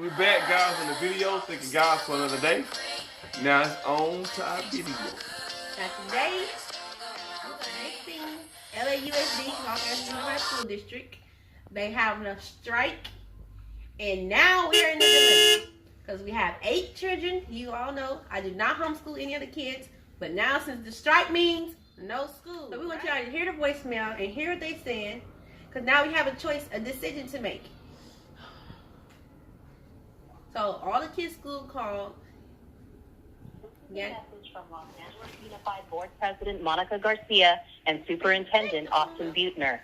We're back, guys, in the video. Thank you, guys, for another day. Now it's on to our video. Now today, next thing, LAUSD, Los Angeles Unified School District, they have a strike, and now we're in the dilemma because we have 8 children. You all know I do not homeschool any of the kids, but now since the strike means no school, so we want y'all to hear the voicemail and hear what they're saying, because now we have a choice, a decision to make. So all the kids' school called. Yeah. Message from Los Angeles Unified Board President Monica Garcia and Superintendent Austin Buettner.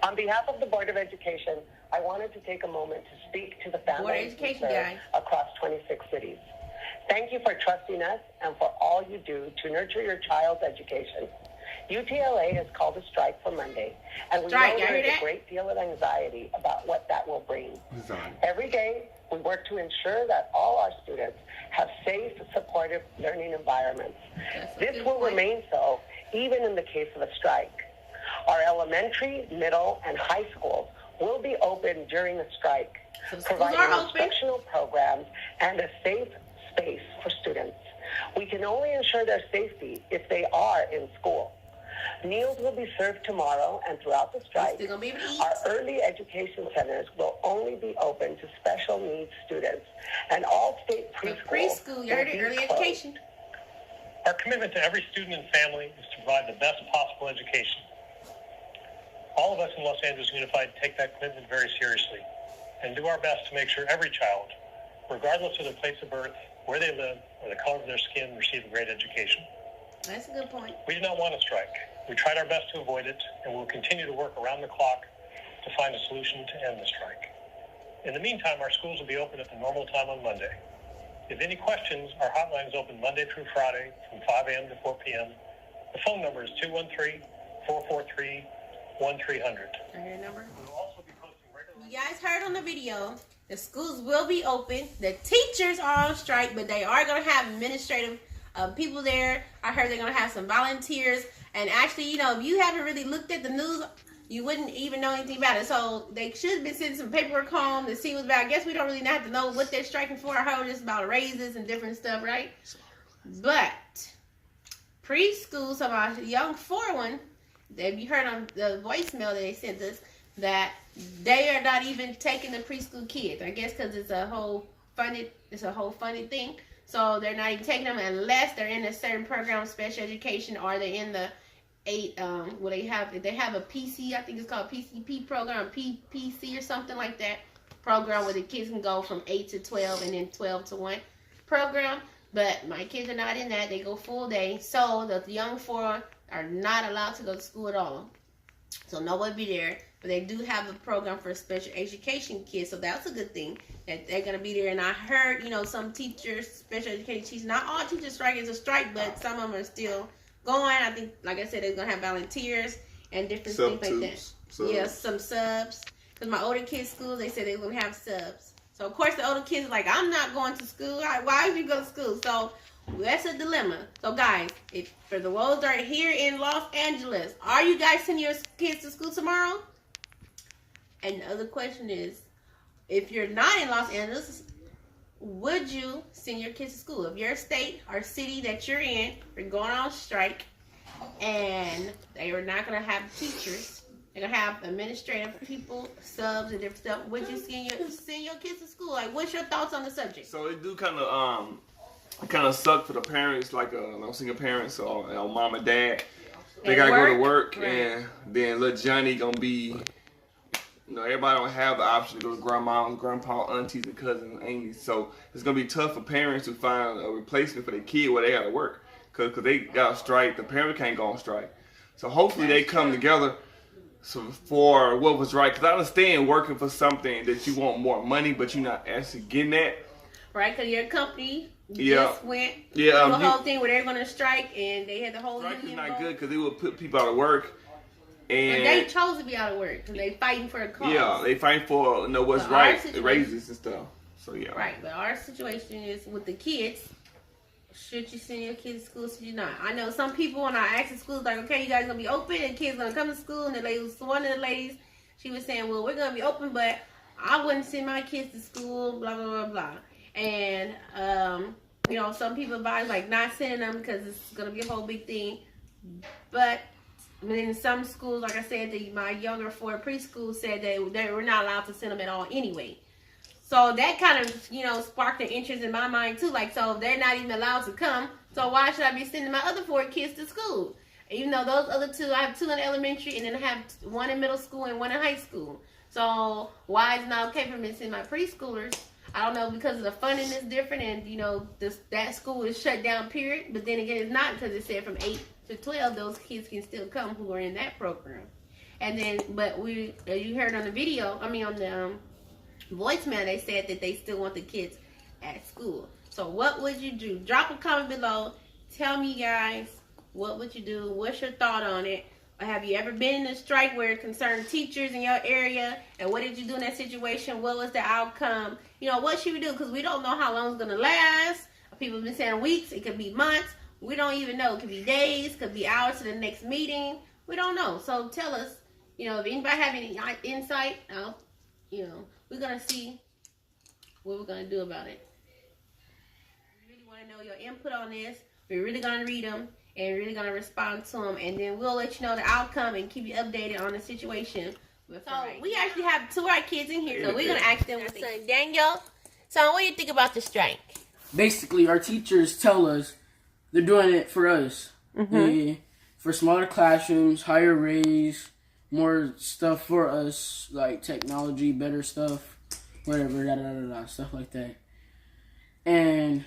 On behalf of the Board of Education, I wanted to take a moment to speak to the families we serve across 26 cities. Thank you for trusting us and for all you do to nurture your child's education. UTLA has called a strike for Monday, and we know there is a great deal of anxiety about what that will bring. Every day, we work to ensure that all our students have safe, supportive learning environments. This will remain so even in the case of a strike. Our elementary, middle, and high schools will be open during the strike, providing instructional programs and a safe space for students. We can only ensure their safety if they are in school. Meals will be served tomorrow and throughout the strike. Our early education centers will only be open to special needs students, and all state preschools will be early education. Our commitment to every student and family is to provide the best possible education. All of us in Los Angeles Unified take that commitment very seriously and do our best to make sure every child, regardless of their place of birth, where they live, or the color of their skin, receive a great education. That's a good point. We do not want a strike. We tried our best to avoid it, and we'll continue to work around the clock to find a solution to end the strike. In the meantime, our schools will be open at the normal time on Monday. If any questions, our hotline is open Monday through Friday from 5 a.m. to 4 p.m. The phone number is 213-443-1300. I hear a number. You guys heard on the video, the schools will be open. The teachers are on strike, but they are going to have administrative people there. I heard they're going to have some volunteers. And actually, you know, if you haven't really looked at the news, you wouldn't even know anything about it. So they should have been sending some paperwork home to see what's about. I guess we don't really have to know what they're striking for. I heard it's about raises and different stuff, right? But preschool, so my young 4-1, if you heard on the voicemail that they sent us, that they are not even taking the preschool kids. I guess because it's a whole funded thing. So they're not even taking them unless they're in a certain program of special education, or they're in the 8 where they have a PC, I think it's called PCP program, PPC or something like that program, where the kids can go from 8 to 12 and then 12 to 1 program. But my kids are not in that. They go full day. So the young 4 are not allowed to go to school at all. So no one will be there. But they do have a program for special education kids, so that's a good thing that they're going to be there. And I heard, you know, some teachers, special education teachers, not all teachers strike is a strike, but some of them are still going. I think, like I said, they're going to have volunteers and different things like that. Yeah, some subs. Because my older kids' school, they said they're going to have subs. So, of course, the older kids are like, I'm not going to school. Why would you go to school? So, that's a dilemma. So, guys, if for the ones that are here in Los Angeles, are you guys sending your kids to school tomorrow? And the other question is, if you're not in Los Angeles, would you send your kids to school? If your state or city that you're in are going on strike and they are not going to have teachers, they're going to have administrative people, subs, and different stuff, would you send your kids to school? Like, what's your thoughts on the subject? So it do kind of suck for the parents, like single parents or mom and dad. They got to go to work, and then little Johnny going to be... You know, everybody don't have the option to go to grandma, grandpa, aunties, and cousins, and aunties. So it's gonna be tough for parents to find a replacement for their kid where they gotta work, cause they got a strike. The parent can't go on strike. So hopefully they come together for what was right. Cause I understand working for something that you want more money, but you're not actually getting that. Right, cause your company just went through the whole thing where they're gonna strike, and they had the whole strike is not good because it will put people out of work. And they chose to be out of work because they fighting for a cause. Yeah, they fighting for what's right, the raises and stuff. So yeah. Right, but our situation is with the kids. Should you send your kids to school? Should you not? I know some people when I ask the schools like, okay, you guys gonna be open and kids gonna come to school, and one of the ladies, she was saying, well, we're gonna be open, but I wouldn't send my kids to school, blah, blah, blah, blah. And, some people advise, like, not sending them because it's going to be a whole big thing. But in some schools, like I said, my younger Ford preschool said they were not allowed to send them at all anyway. So that kind of, sparked an interest in my mind too. Like, so they're not even allowed to come. So why should I be sending my other 4 kids to school? Even though those other 2, I have 2 in elementary and then I have 1 in middle school and 1 in high school. So why is it not okay for me to send my preschoolers? I don't know, because the funding is different and, that school is shut down, period. But then again, it's not, because it said from 8 to 12, those kids can still come who are in that program. And then, but you heard on the video, on the voicemail, they said that they still want the kids at school. So what would you do? Drop a comment below. Tell me, guys, what would you do? What's your thought on it? Or have you ever been in a strike where it concerned teachers in your area? And what did you do in that situation? What was the outcome? What should we do? Because we don't know how long it's going to last. People have been saying weeks. It could be months. We don't even know. It could be days. It could be hours to the next meeting. We don't know. So tell us, if anybody have any insight, we're going to see what we're going to do about it. We really want to know your input on this. We're really going to read them and really going to respond to them. And then we'll let you know the outcome and keep you updated on the situation. So we actually have 2 of our kids in here. So we're going to ask them what they think. Daniel, so what do you think about the strike? Basically, our teachers tell us they're doing it for us. Mm-hmm. For smaller classrooms, higher raise, more stuff for us, like technology, better stuff, whatever, stuff like that. And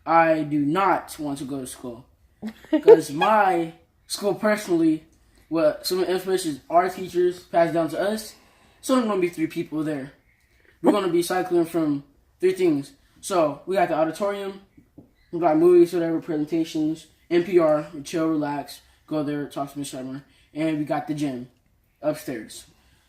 I do not want to go to school. Because my school personally, some of the information our teachers pass down to us, so there's going to be 3 people there. We're going to be cycling from 3 things. So, we got the auditorium, we got movies, whatever, presentations, NPR, we chill, relax, go there, talk to Ms. Sharma, and we got the gym upstairs.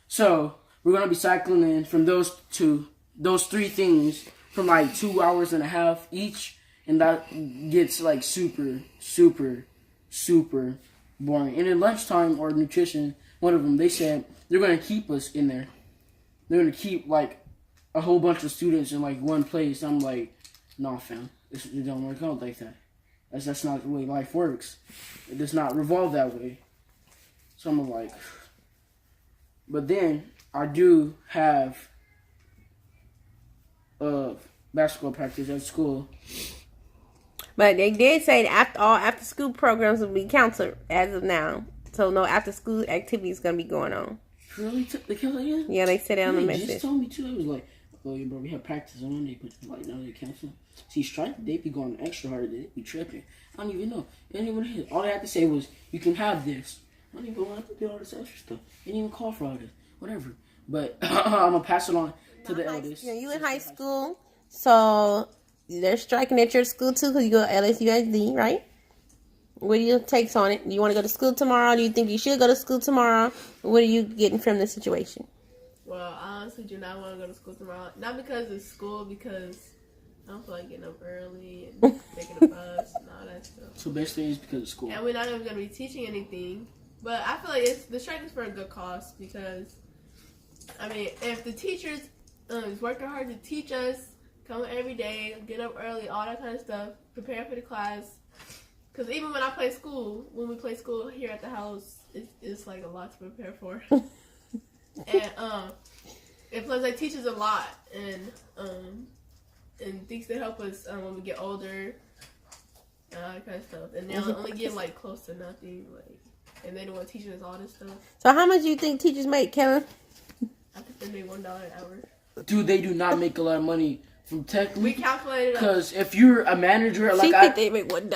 So, we're going to be cycling in from those 3 things from like 2 hours and a half each, and that gets like super, super, super boring. And in lunchtime or nutrition, one of them, they said they're going to keep us in there. They're going to keep like a whole bunch of students in like one place. I'm like, nah, fam, it don't work out like that. That's not the way life works. It does not revolve that way. So I'm like, but then I do have basketball practice at school. But they did say that all after school programs will be canceled as of now. So no after school activities going to be going on. Really? They canceled again? Yeah, they said it on the message. They just told me too. It was like, oh yeah, bro, we have practice on Monday, but like now they cancel. See, strike, they be going extra hard. They be tripping. I don't even know. All they had to say was, you can have this. I don't even want to do all this extra stuff. They didn't even call for all this. Whatever. But I'm going to pass it on to the eldest. Yeah, you in high school, so they're striking at your school too because you go to LSUSD, right? What are your takes on it? Do you want to go to school tomorrow? Do you think you should go to school tomorrow? What are you getting from the situation? Well, I honestly do not want to go to school tomorrow. Not because it's school, because I don't feel like getting up early and taking a bus and all that stuff. So best thing is because of school. And we're not even going to be teaching anything. But I feel like the strike is for a good cause because, I mean, if the teachers is working hard to teach us, come every day, get up early, all that kind of stuff, prepare for the class. Because even when we play school here at the house, it's like a lot to prepare for. And plus they teach us a lot and things that help us when we get older and all that kind of stuff. And they'll only get like close to nothing, like, and they don't want to teach us all this stuff. So how much do you think teachers make, Kevin? I think they make $1 an hour. Dude, they do not make a lot of money from tech. We calculated because if you're a manager, like think they make $1 an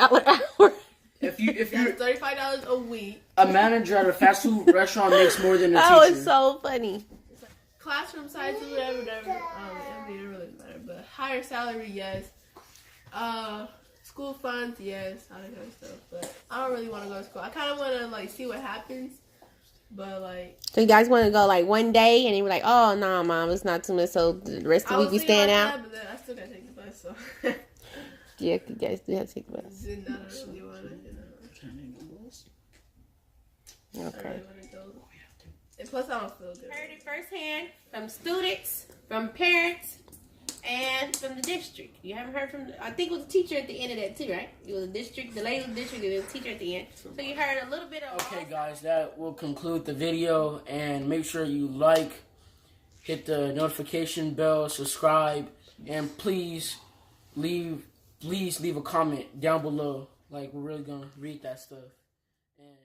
hour. If you're $35 a week, a manager at a fast food restaurant makes more than a teacher. That was so funny. It's like classroom sizes, whatever. It really doesn't matter. But higher salary, yes. School funds, yes. All that kind of stuff. But I don't really want to go to school. I kind of want to like see what happens. But like, so you guys want to go like one day, and you were like, "Oh no, mom, it's not too much." So the rest of the week you staying out. That, but then I still gotta take the bus. So yeah, you guys do have to take the bus. Did not really want to, Okay. And plus, I don't feel good. Heard it firsthand from students, from parents, and from the district. You haven't heard from, I think it was a teacher at the end of that too, right? It was a district, the lady of the district, and it was a teacher at the end. So you heard a little bit of. Okay, guys, that will conclude the video, and make sure you like, hit the notification bell, subscribe, and please leave a comment down below. Like, we're really gonna read that stuff. And